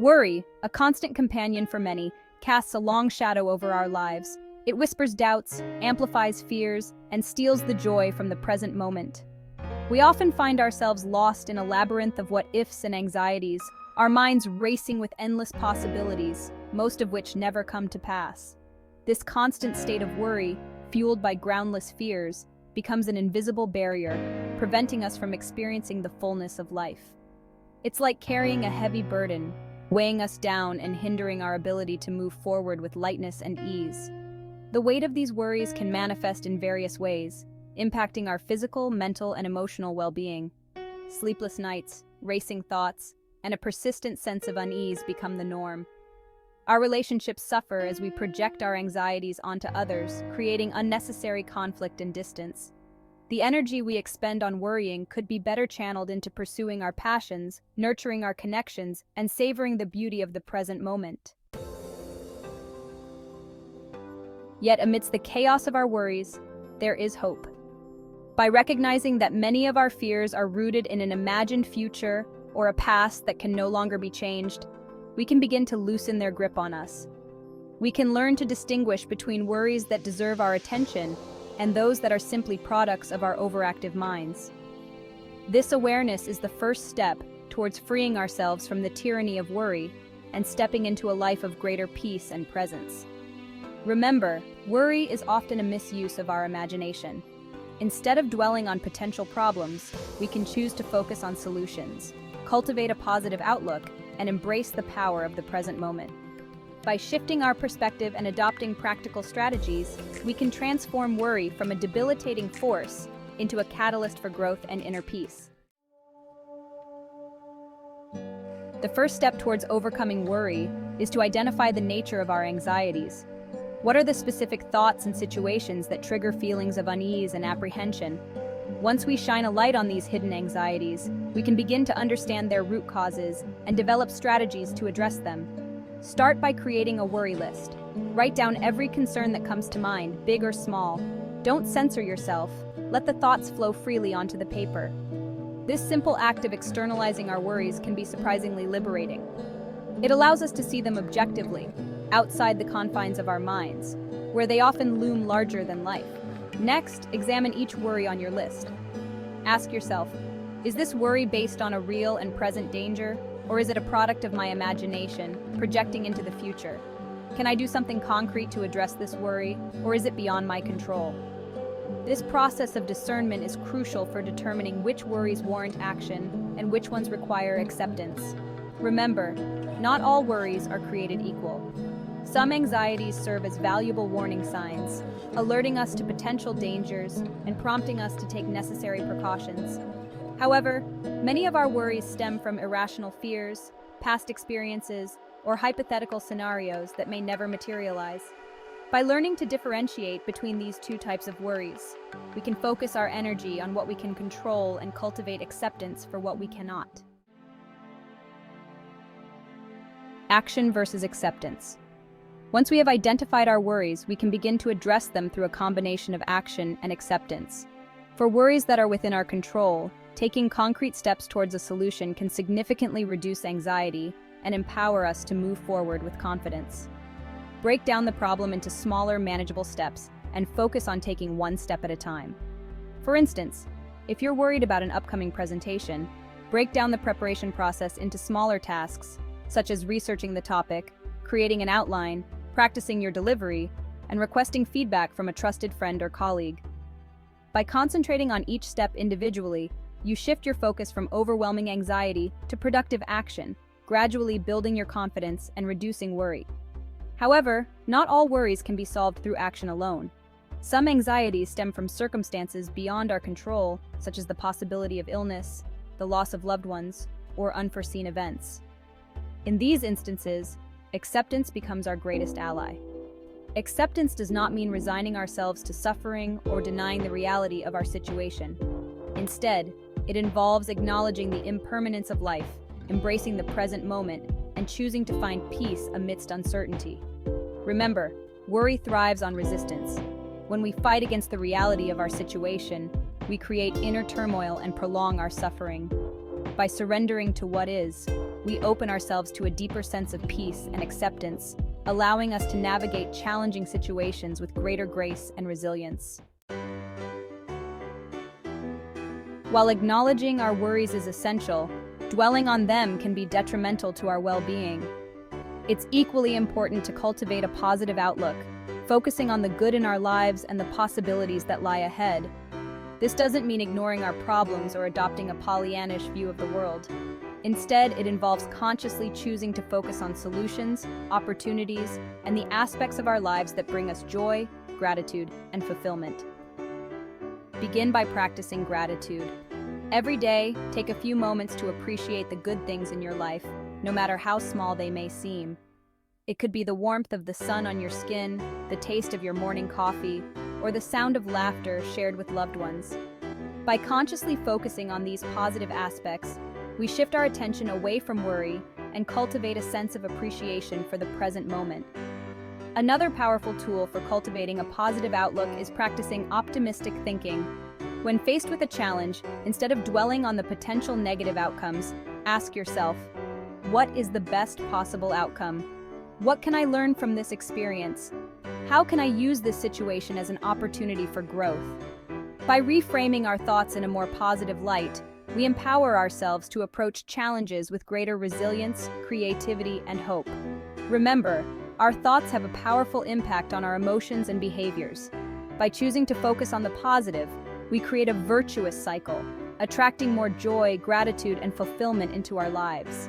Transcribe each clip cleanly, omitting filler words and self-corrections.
Worry, a constant companion for many, casts a long shadow over our lives. It whispers doubts, amplifies fears, and steals the joy from the present moment. We often find ourselves lost in a labyrinth of what-ifs and anxieties, our minds racing with endless possibilities, most of which never come to pass. This constant state of worry, fueled by groundless fears, becomes an invisible barrier, preventing us from experiencing the fullness of life. It's like carrying a heavy burden, weighing us down and hindering our ability to move forward with lightness and ease. The weight of these worries can manifest in various ways, impacting our physical, mental, and emotional well-being. Sleepless nights, racing thoughts, and a persistent sense of unease become the norm. Our relationships suffer as we project our anxieties onto others, creating unnecessary conflict and distance. The energy we expend on worrying could be better channeled into pursuing our passions, nurturing our connections, and savoring the beauty of the present moment. Yet amidst the chaos of our worries, there is hope. By recognizing that many of our fears are rooted in an imagined future or a past that can no longer be changed, we can begin to loosen their grip on us. We can learn to distinguish between worries that deserve our attention and those that are simply products of our overactive minds. This awareness is the first step towards freeing ourselves from the tyranny of worry and stepping into a life of greater peace and presence. Remember, worry is often a misuse of our imagination. Instead of dwelling on potential problems, we can choose to focus on solutions, cultivate a positive outlook, and embrace the power of the present moment. By shifting our perspective and adopting practical strategies, we can transform worry from a debilitating force into a catalyst for growth and inner peace. The first step towards overcoming worry is to identify the nature of our anxieties. What are the specific thoughts and situations that trigger feelings of unease and apprehension? Once we shine a light on these hidden anxieties, we can begin to understand their root causes and develop strategies to address them. Start by creating a worry list. Write down every concern that comes to mind, big or small. Don't censor yourself. Let the thoughts flow freely onto the paper. This simple act of externalizing our worries can be surprisingly liberating. It allows us to see them objectively, outside the confines of our minds, where they often loom larger than life. Next, examine each worry on your list. Ask yourself, is this worry based on a real and present danger, or is it a product of my imagination, projecting into the future? Can I do something concrete to address this worry, or is it beyond my control? This process of discernment is crucial for determining which worries warrant action and which ones require acceptance. Remember, not all worries are created equal. Some anxieties serve as valuable warning signs, alerting us to potential dangers and prompting us to take necessary precautions. However, many of our worries stem from irrational fears, past experiences, or hypothetical scenarios that may never materialize. By learning to differentiate between these two types of worries, we can focus our energy on what we can control and cultivate acceptance for what we cannot. Action versus acceptance. Once we have identified our worries, we can begin to address them through a combination of action and acceptance. For worries that are within our control, taking concrete steps towards a solution can significantly reduce anxiety and empower us to move forward with confidence. Break down the problem into smaller, manageable steps and focus on taking one step at a time. For instance, if you're worried about an upcoming presentation, break down the preparation process into smaller tasks, such as researching the topic, creating an outline, practicing your delivery, and requesting feedback from a trusted friend or colleague. By concentrating on each step individually, you shift your focus from overwhelming anxiety to productive action, gradually building your confidence and reducing worry. However, not all worries can be solved through action alone. Some anxieties stem from circumstances beyond our control, such as the possibility of illness, the loss of loved ones, or unforeseen events. In these instances, acceptance becomes our greatest ally. Acceptance does not mean resigning ourselves to suffering or denying the reality of our situation. Instead, it involves acknowledging the impermanence of life, embracing the present moment, and choosing to find peace amidst uncertainty. Remember, worry thrives on resistance. When we fight against the reality of our situation, we create inner turmoil and prolong our suffering. By surrendering to what is, we open ourselves to a deeper sense of peace and acceptance, allowing us to navigate challenging situations with greater grace and resilience. While acknowledging our worries is essential, dwelling on them can be detrimental to our well-being. It's equally important to cultivate a positive outlook, focusing on the good in our lives and the possibilities that lie ahead. This doesn't mean ignoring our problems or adopting a Pollyannish view of the world. Instead, it involves consciously choosing to focus on solutions, opportunities, and the aspects of our lives that bring us joy, gratitude, and fulfillment. Begin by practicing gratitude. Every day, take a few moments to appreciate the good things in your life, no matter how small they may seem. It could be the warmth of the sun on your skin, the taste of your morning coffee, or the sound of laughter shared with loved ones. By consciously focusing on these positive aspects, we shift our attention away from worry and cultivate a sense of appreciation for the present moment. Another powerful tool for cultivating a positive outlook is practicing optimistic thinking. When faced with a challenge, instead of dwelling on the potential negative outcomes, ask yourself, what is the best possible outcome? What can I learn from this experience? How can I use this situation as an opportunity for growth? By reframing our thoughts in a more positive light, we empower ourselves to approach challenges with greater resilience, creativity, and hope. Remember, our thoughts have a powerful impact on our emotions and behaviors. By choosing to focus on the positive, we create a virtuous cycle, attracting more joy, gratitude, and fulfillment into our lives.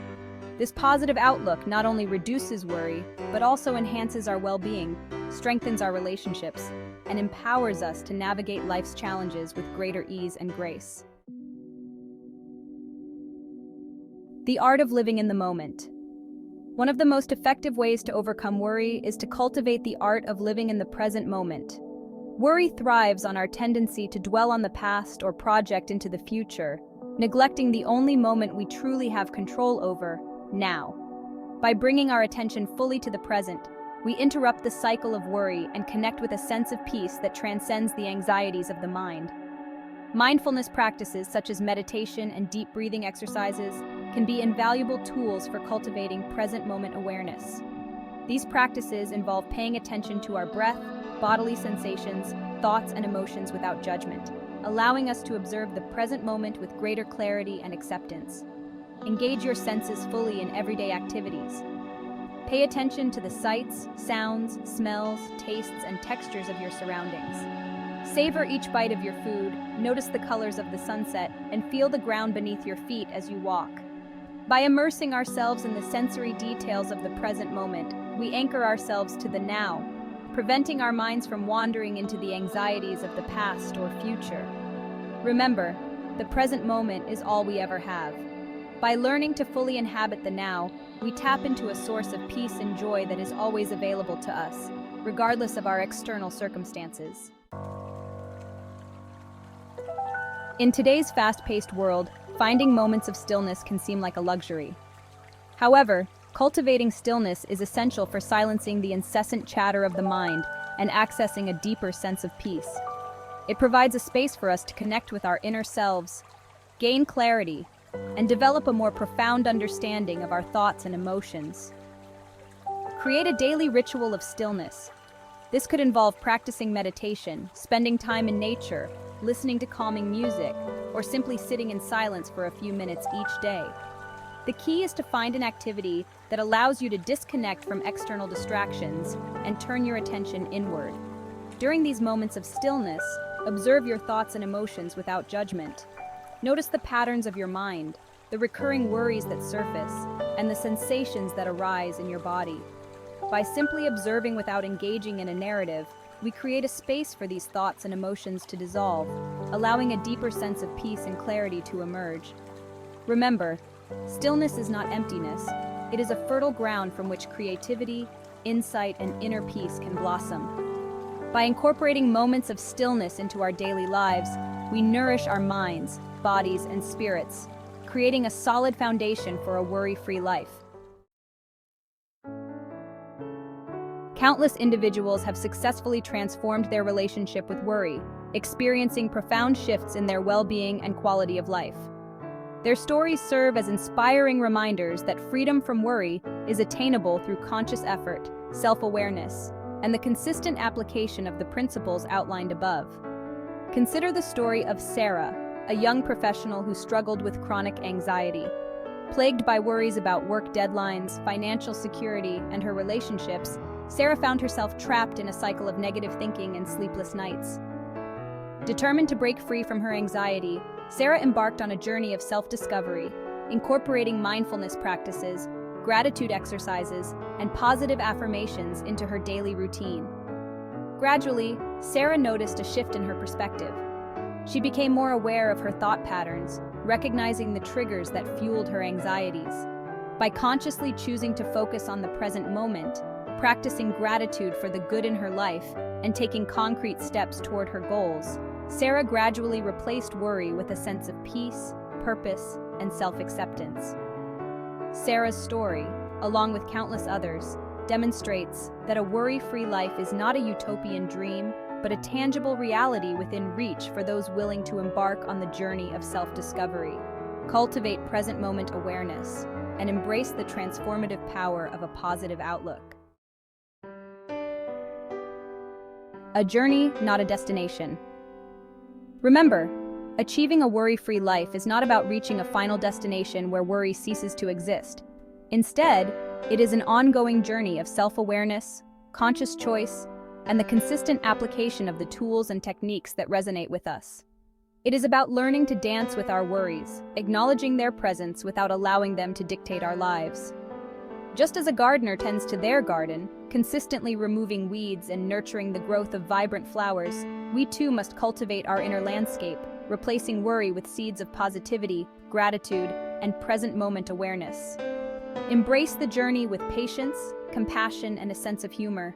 This positive outlook not only reduces worry, but also enhances our well-being, strengthens our relationships, and empowers us to navigate life's challenges with greater ease and grace. The art of living in the moment. One of the most effective ways to overcome worry is to cultivate the art of living in the present moment. Worry thrives on our tendency to dwell on the past or project into the future, neglecting the only moment we truly have control over, now. By bringing our attention fully to the present, we interrupt the cycle of worry and connect with a sense of peace that transcends the anxieties of the mind. Mindfulness practices such as meditation and deep breathing exercises can be invaluable tools for cultivating present moment awareness. These practices involve paying attention to our breath, bodily sensations, thoughts, and emotions without judgment, allowing us to observe the present moment with greater clarity and acceptance. Engage your senses fully in everyday activities. Pay attention to the sights, sounds, smells, tastes, and textures of your surroundings. Savor each bite of your food, notice the colors of the sunset, and feel the ground beneath your feet as you walk. By immersing ourselves in the sensory details of the present moment, we anchor ourselves to the now, preventing our minds from wandering into the anxieties of the past or future. Remember, the present moment is all we ever have. By learning to fully inhabit the now, we tap into a source of peace and joy that is always available to us, regardless of our external circumstances. In today's fast-paced world, finding moments of stillness can seem like a luxury. However, cultivating stillness is essential for silencing the incessant chatter of the mind and accessing a deeper sense of peace. It provides a space for us to connect with our inner selves, gain clarity, and develop a more profound understanding of our thoughts and emotions. Create a daily ritual of stillness. This could involve practicing meditation, spending time in nature, listening to calming music, or simply sitting in silence for a few minutes each day. The key is to find an activity that allows you to disconnect from external distractions and turn your attention inward. During these moments of stillness, observe your thoughts and emotions without judgment. Notice the patterns of your mind, the recurring worries that surface, and the sensations that arise in your body. By simply observing without engaging in a narrative, we create a space for these thoughts and emotions to dissolve, allowing a deeper sense of peace and clarity to emerge. Remember, stillness is not emptiness. It is a fertile ground from which creativity, insight, and inner peace can blossom. By incorporating moments of stillness into our daily lives, we nourish our minds, bodies, and spirits, creating a solid foundation for a worry-free life. Countless individuals have successfully transformed their relationship with worry, experiencing profound shifts in their well-being and quality of life. Their stories serve as inspiring reminders that freedom from worry is attainable through conscious effort, self-awareness, and the consistent application of the principles outlined above. Consider the story of Sarah, a young professional who struggled with chronic anxiety. Plagued by worries about work deadlines, financial security, and her relationships, Sarah found herself trapped in a cycle of negative thinking and sleepless nights. Determined to break free from her anxiety, Sarah embarked on a journey of self-discovery, incorporating mindfulness practices, gratitude exercises, and positive affirmations into her daily routine. Gradually, Sarah noticed a shift in her perspective. She became more aware of her thought patterns, recognizing the triggers that fueled her anxieties. By consciously choosing to focus on the present moment, practicing gratitude for the good in her life, and taking concrete steps toward her goals, Sarah gradually replaced worry with a sense of peace, purpose, and self-acceptance. Sarah's story, along with countless others, demonstrates that a worry-free life is not a utopian dream, but a tangible reality within reach for those willing to embark on the journey of self-discovery, cultivate present-moment awareness, and embrace the transformative power of a positive outlook. A journey, not a destination. Remember, achieving a worry-free life is not about reaching a final destination where worry ceases to exist. Instead, it is an ongoing journey of self-awareness, conscious choice, and the consistent application of the tools and techniques that resonate with us. It is about learning to dance with our worries, acknowledging their presence without allowing them to dictate our lives. Just as a gardener tends to their garden, consistently removing weeds and nurturing the growth of vibrant flowers, we too must cultivate our inner landscape, replacing worry with seeds of positivity, gratitude, and present-moment awareness. Embrace the journey with patience, compassion, and a sense of humor.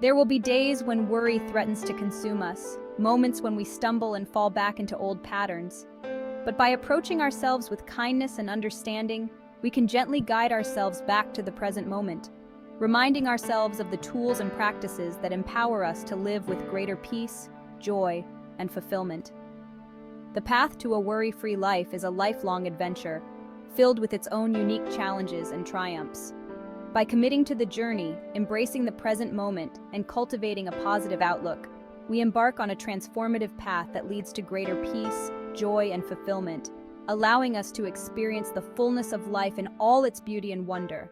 There will be days when worry threatens to consume us, moments when we stumble and fall back into old patterns. But by approaching ourselves with kindness and understanding, we can gently guide ourselves back to the present moment, reminding ourselves of the tools and practices that empower us to live with greater peace, joy, and fulfillment. The path to a worry-free life is a lifelong adventure, filled with its own unique challenges and triumphs. By committing to the journey, embracing the present moment, and cultivating a positive outlook, we embark on a transformative path that leads to greater peace, joy, and fulfillment, allowing us to experience the fullness of life in all its beauty and wonder.